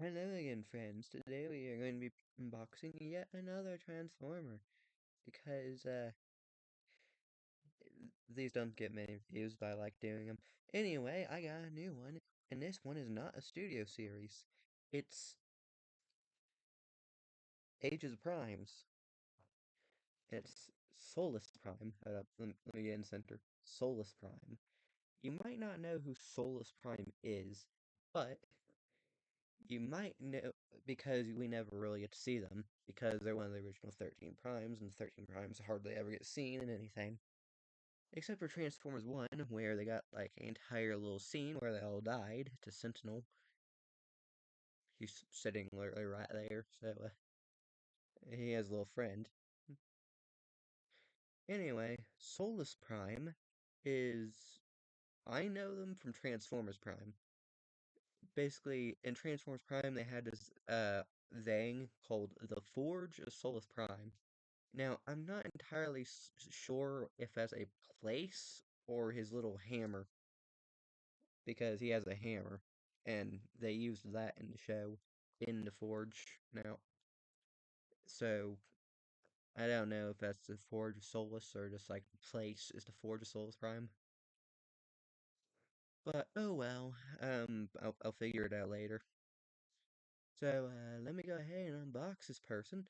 Hello again, friends. Today we are going to be unboxing yet another Transformer because these don't get many views, but I like doing them. Anyway, I got a new one, and this one is not a studio series. It's Ages of Primes. It's Solus Prime. Hold up, let me get in center. Solus Prime. You might not know who Solus Prime is, but you might know because we never really get to see them because they're one of the original 13 primes, and the 13 primes hardly ever get seen in anything. Except for Transformers 1, where they got like an entire little scene where they all died to Sentinel. He's sitting literally right there, so he has a little friend. Anyway, Solus Prime is. I know them from Transformers Prime. Basically, in Transformers Prime, they had this thing called the Forge of Solus Prime. Now, I'm not entirely sure if that's a place or his little hammer, because he has a hammer, and they used that in the show, in the Forge now. So, I don't know if that's the Forge of Solus or just like the place is the Forge of Solus Prime. But, oh well, I'll figure it out later. So, let me go ahead and unbox this person,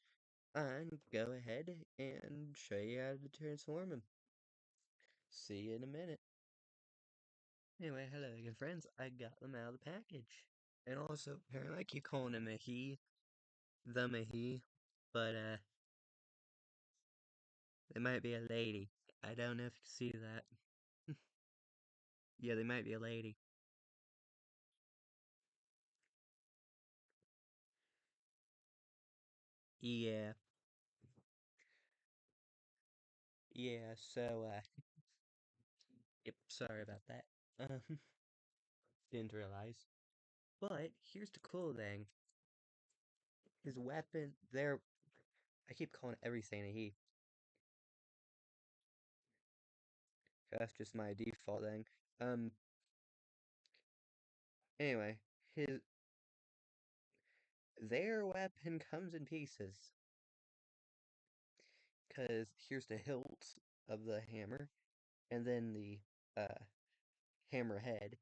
and go ahead and show you how to transform him. See you in a minute. Anyway, hello again, friends. I got them out of the package. And also, apparently I keep calling him a he, them a he, but, they might be a lady. I don't know if you can see that. Yeah, they might be a lady. Yeah, yeah, so, yep, sorry about that. Um, didn't realize. But, here's the cool thing. His weapon, I keep calling everything a he. That's just my default thing. Um, anyway, their weapon comes in pieces. Because here's the hilt of the hammer, and then the, uh, hammer head,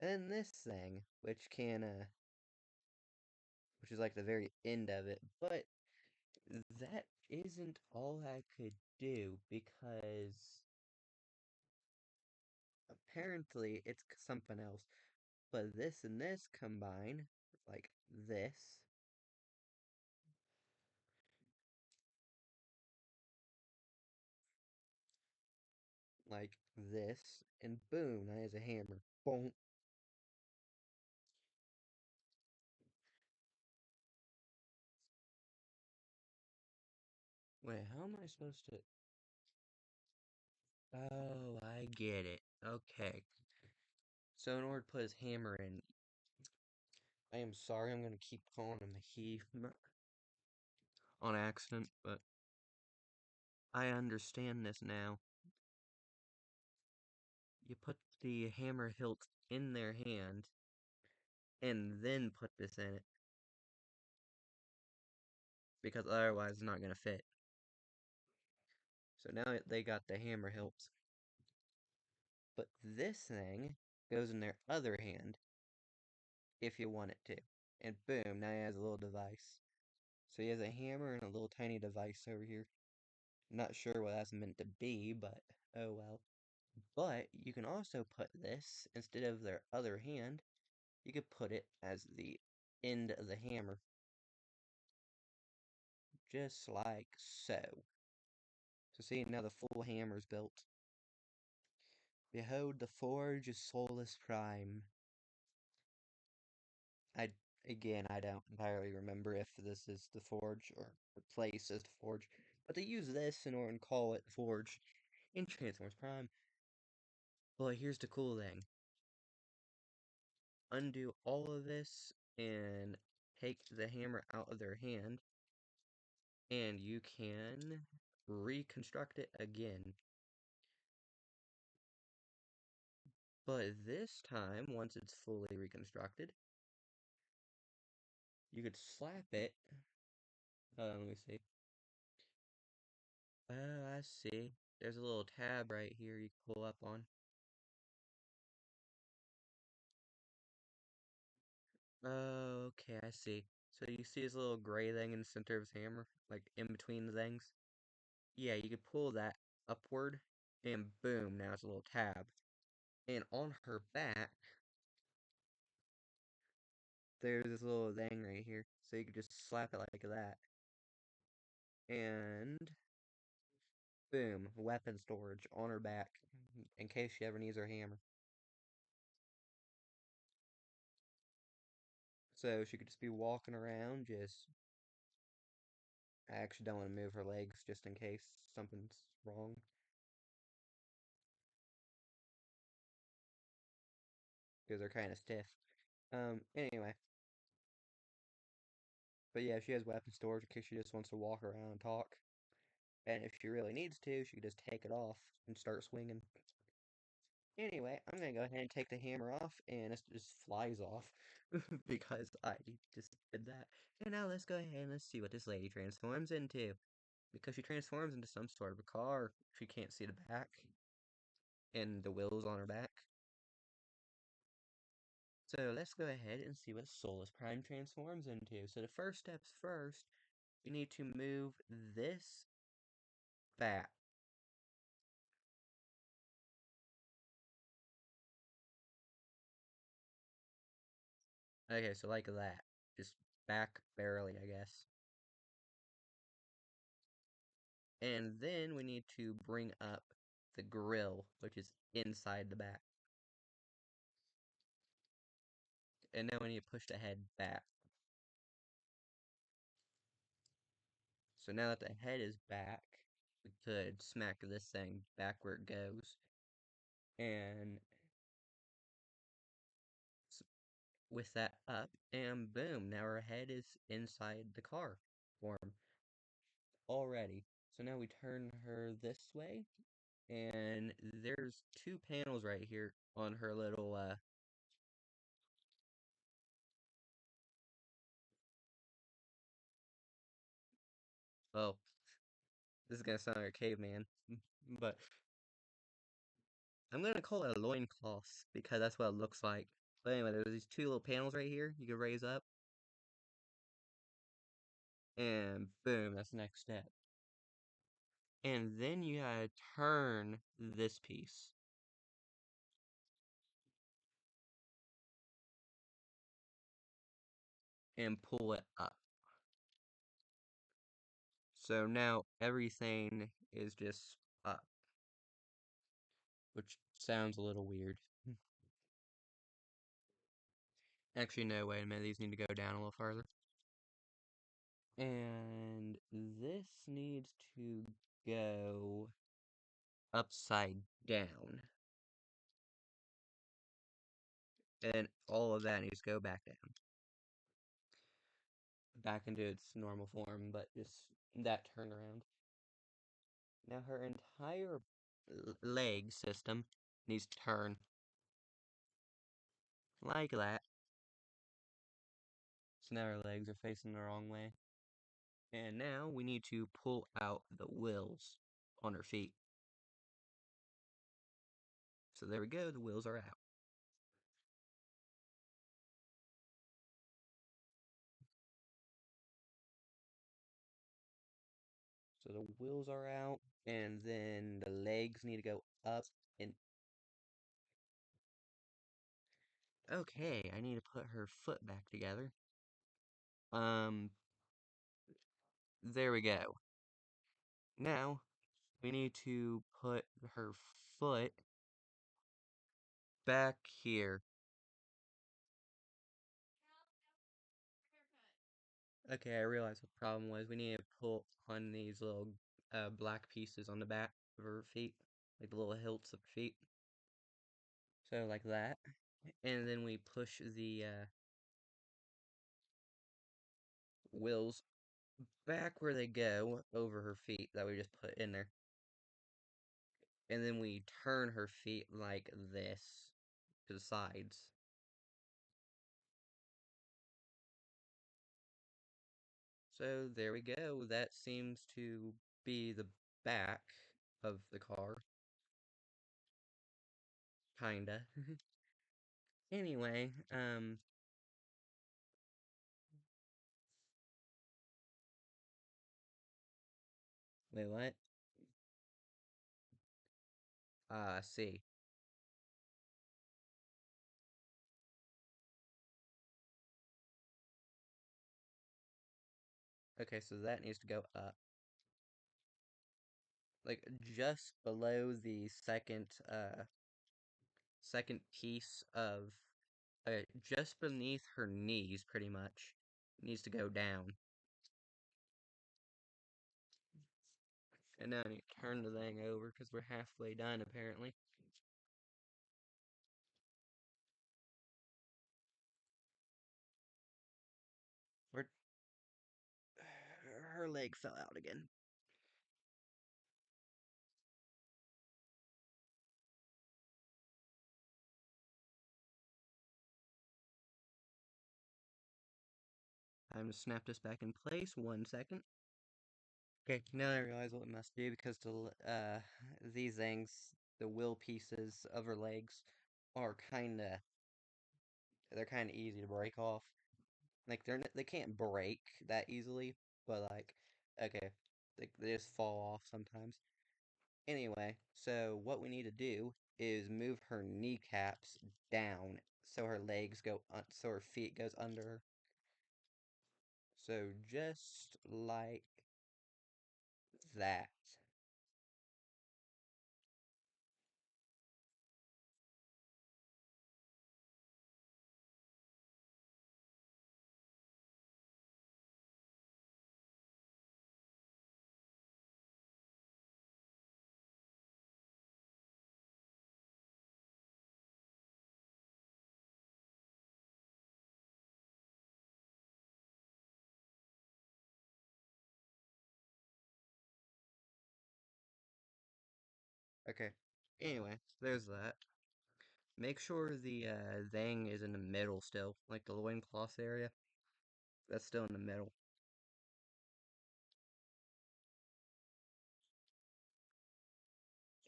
and then this thing, which is like the very end of it, but that isn't all I could do, because apparently it's something else. But this and this combine, like this, like this, and boom, that is a hammer. Boom. Wait, how am I supposed to? Oh, I get it. Okay. So in order to put his hammer in, I am sorry, I'm gonna keep calling him he on accident, but I understand this now. You put the hammer hilt in their hand, and then put this in it, because otherwise it's not gonna fit. So now they got the hammer hilt. But this thing goes in their other hand, if you want it to. And boom, now he has a little device. So he has a hammer and a little tiny device over here. Not sure what that's meant to be, but oh well. But you can also put this, instead of their other hand, you could put it as the end of the hammer. Just like so. So see, now the full hammer's built. Behold the forge of Solus Prime. I Again, I don't entirely remember if this is the forge or the place is the forge, but they use this in order to call it the forge in Transformers Prime. But here's the cool thing. Undo all of this and take the hammer out of their hand, and you can reconstruct it again. But this time, once it's fully reconstructed, You could slap it. Let me see. Oh, I see. There's a little tab right here you can pull up on. Oh, okay, I see. So you see this little gray thing in the center of his hammer? Like in between the things? Yeah, you could pull that upward, and boom, now it's a little tab. And on her back, there's this little thing right here. So you could just slap it like that. And boom, weapon storage on her back in case she ever needs her hammer. So she could just be walking around, just. I actually don't want to move her legs just in case something's wrong because they're kind of stiff. Anyway. But yeah, she has weapon storage in case she just wants to walk around and talk. And if she really needs to, she can just take it off and start swinging. Anyway, I'm gonna go ahead and take the hammer off, and it just flies off because I just did that. And now let's go ahead and let's see what this lady transforms into. Because she transforms into some sort of a car, she can't see the back and the wheels on her back. So let's go ahead and see what Solus Prime transforms into. So the first steps first, we need to move this back. Okay, so like that. Just back barely, I guess. And then we need to bring up the grill, which is inside the back. And now we need to push the head back. So now that the head is back, we could smack this thing back where it goes. And with that up, and boom, now our head is inside the car form already. So now we turn her this way, and there's two panels right here on her little oh, this is gonna sound like a caveman, but I'm gonna call it a loincloth because that's what it looks like. But anyway, there's these two little panels right here you can raise up, and boom, that's the next step. And then you gotta turn this piece and pull it up. So now everything is just up, which sounds a little weird. Actually, no, wait a minute, these need to go down a little farther. And this needs to go upside down. And all of that needs to go back down. Back into its normal form, but just that turnaround. Now her entire leg system needs to turn like that. So now her legs are facing the wrong way. And now we need to pull out the wheels on her feet. So there we go, the wheels are out. So the wheels are out, and then the legs need to go up and okay, I need to put her foot back together. Um, there we go. Now, we need to put her foot back here. Okay, I realized what the problem was. We need to pull on these little black pieces on the back of her feet, like the little hilts of her feet. So like that. And then we push the wheels back where they go over her feet that we just put in there. And then we turn her feet like this to the sides. So there we go. That seems to be the back of the car. Kinda. Anyway, wait, what? See. Okay, so that needs to go up. Like, just below the second piece of, just beneath her knees, pretty much, needs to go down. And now I need to turn the thing over, because we're halfway done, apparently. We're, her leg fell out again. Time to snap this back in place, 1 second. Okay, now I realize what we must do, because these things, the wheel pieces of her legs, are they're kinda easy to break off. Like, they can't break that easily, but like, okay, they just fall off sometimes. Anyway, so what we need to do is move her kneecaps down so her legs so her feet goes under her. So just like that. Okay. Anyway, there's that. Make sure the thing is in the middle still, like the loincloth area. That's still in the middle.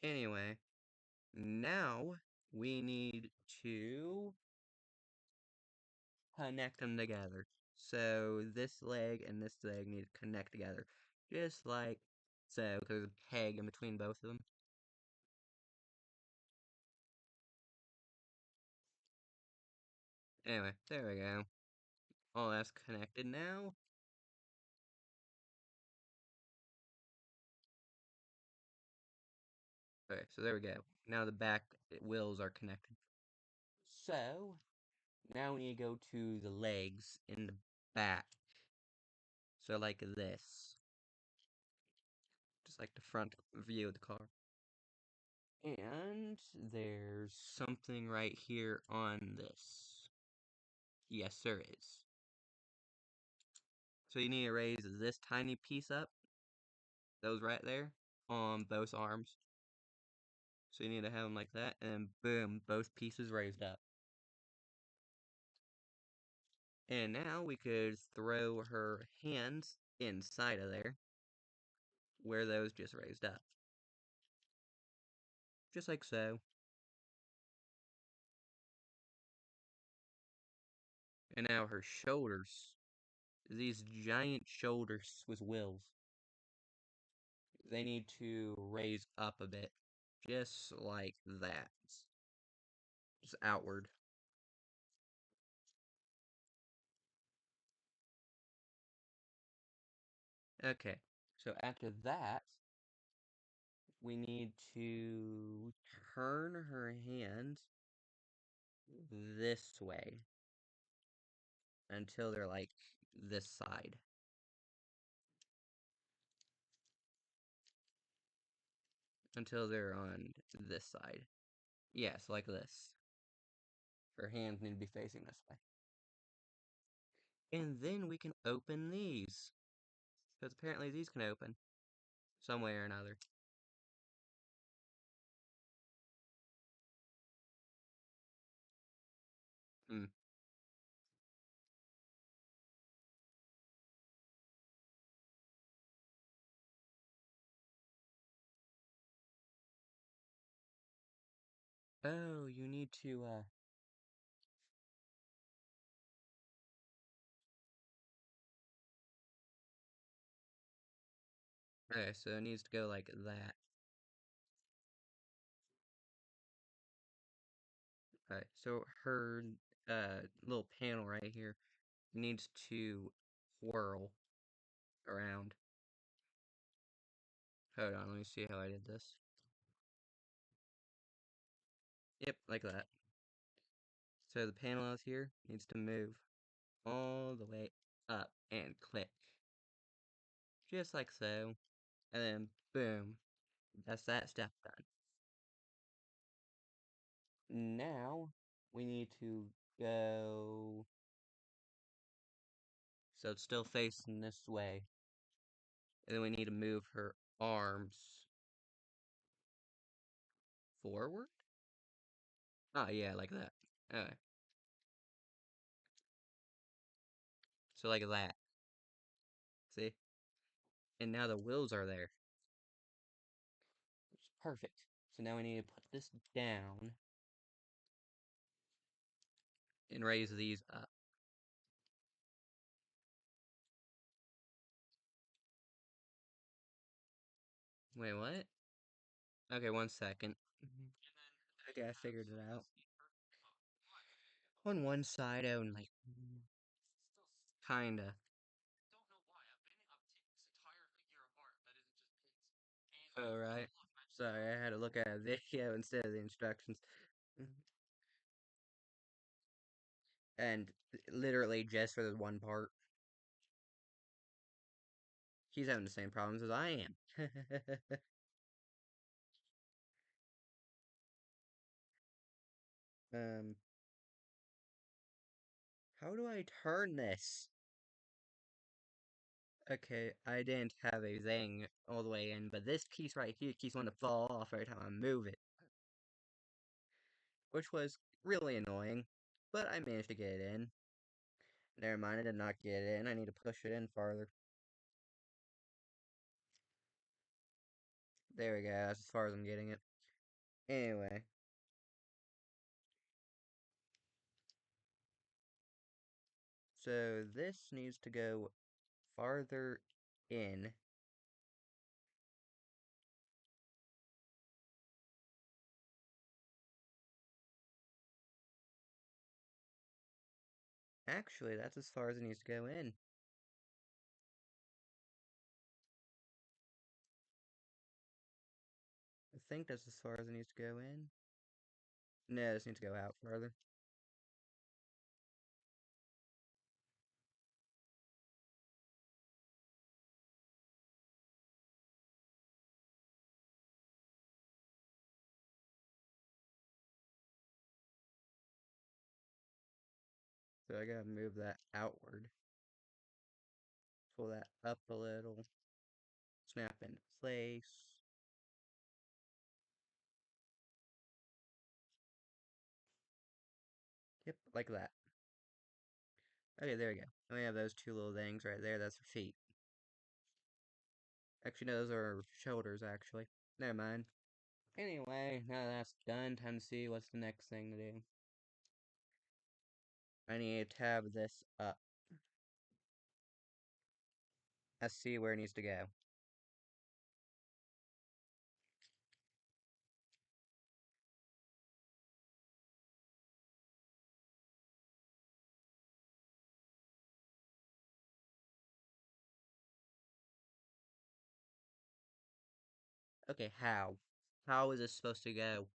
Anyway, now we need to connect them together. So this leg and this leg need to connect together. Just like so, because there's a peg in between both of them. Anyway, there we go. All that's connected now. Okay, so there we go. Now the back wheels are connected. So, now we need to go to the legs in the back. So like this. Just like the front view of the car. And there's something right here on this. Yes, there is. So you need to raise this tiny piece up. Those right there. On both arms. So you need to have them like that. And boom, both pieces raised up. And now we could throw her hands inside of there. Where those just raised up. Just like so. And now her shoulders. These giant shoulders with wheels. They need to raise up a bit. Just like that. Just outward. Okay. So after that, we need to turn her hand this way until they're like this side. Until they're on this side. Yes, like this. Her hands need to be facing this way. And then we can open these. Because apparently these can open. Some way or another. Hmm. Oh, you need to, okay, so it needs to go like that. Okay, so her, little panel right here needs to whirl around. Hold on, let me see how I did this. Yep, like that. So the panel out here needs to move all the way up and click. Just like so. And then, boom. That's that step done. Now, we need to go... So it's still facing this way. And then we need to move her arms forward? Oh, yeah, like that. Okay. So like that. See? And now the wheels are there. It's perfect. So now we need to put this down and raise these up. Wait, what? Okay, 1 second. Okay, I figured it out. On one side only. Kinda. Oh, right. Sorry, I had to look at a video instead of the instructions. And literally just for the one part. He's having the same problems as I am. um, how do I turn this? Okay, I didn't have a thing all the way in, but this piece right here keeps wanting to fall off every time I move it, which was really annoying, but I managed to get it in. Never mind, I did not get it in. I need to push it in farther. There we go, that's as far as I'm getting it. Anyway, so this needs to go farther in. Actually, that's as far as it needs to go in. I think that's as far as it needs to go in. No, this needs to go out further. So I gotta move that outward. Pull that up a little. Snap into place. Yep, like that. Okay, there we go. And we have those two little things right there. That's her feet. Actually, no, those are her shoulders, actually. Never mind. Anyway, now that's done, time to see what's the next thing to do. I need to tab this up. Let's see where it needs to go. Okay, how? How is this supposed to go?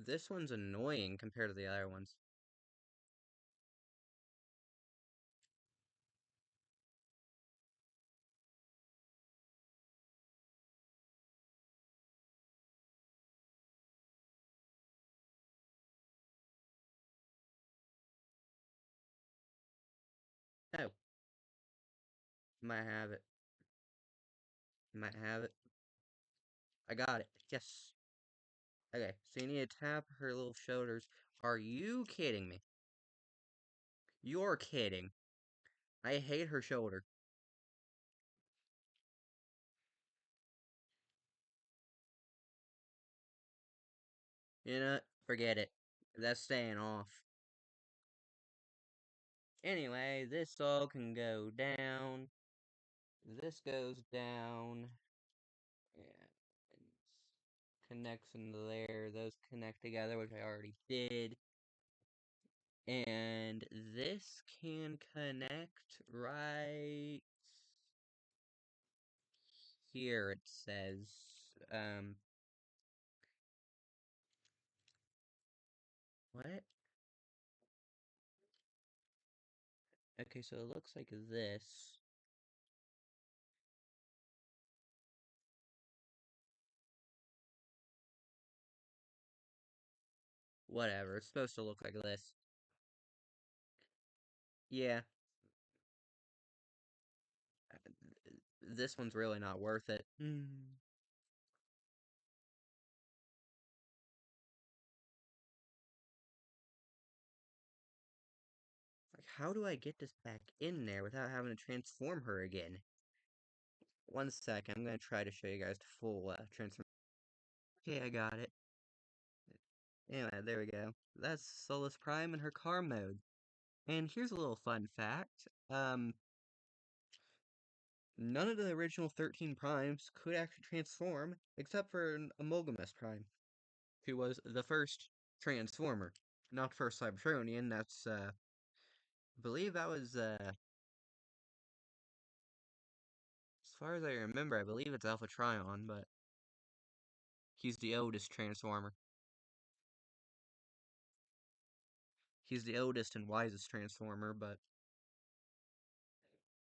This one's annoying compared to the other ones. Oh, might have it. Might have it. I got it. Yes. Okay, so you need to tap her little shoulders. Are you kidding me? You're kidding. I hate her shoulder. You know, forget it. That's staying off. Anyway, this all can go down. This goes down. And connects into there. Those connect together, which I already did. And this can connect right here, it says. What? Okay, so it looks like this. Whatever, it's supposed to look like this. Yeah, this one's really not worth it. Like, how do I get this back in there without having to transform her again? One second, I'm gonna try to show you guys the full transform. Okay, I got it. Anyway, there we go. That's Solus Prime in her car mode. And here's a little fun fact. None of the original 13 primes could actually transform, except for an Amalgamus Prime, who was the first Transformer. Not first Cybertronian, that's, I believe that was, as far as I remember, I believe it's Alpha Trion, but he's the oldest Transformer. He's the oldest and wisest Transformer, but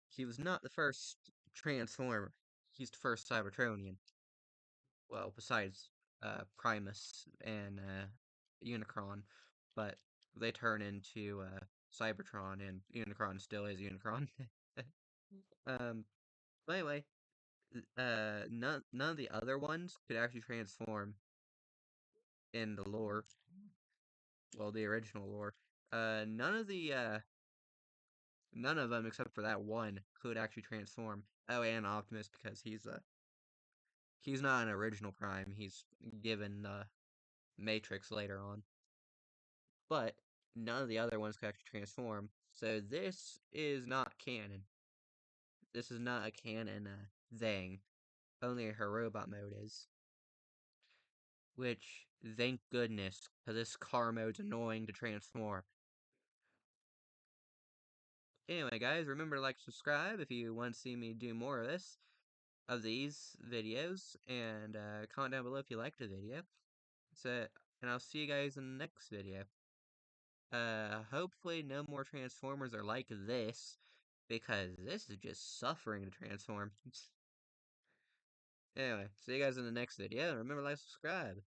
he was not the first Transformer. He's the first Cybertronian. Well, besides Primus and Unicron, but they turn into Cybertron, and Unicron still is Unicron. um, but anyway, none of the other ones could actually transform in the lore. Well, the original lore. None of them except for that one could actually transform. Oh, and Optimus because he's not an original Prime. He's given Matrix later on. But none of the other ones could actually transform. So this is not canon. This is not a canon thing. Only her robot mode is. Which, thank goodness, because this car mode's annoying to transform. Anyway, guys, remember to like, subscribe if you want to see me do more of these videos, and comment down below if you liked the video. So, and I'll see you guys in the next video. Hopefully no more Transformers are like this, because this is just suffering to transform. Anyway, see you guys in the next video, and remember to like, subscribe.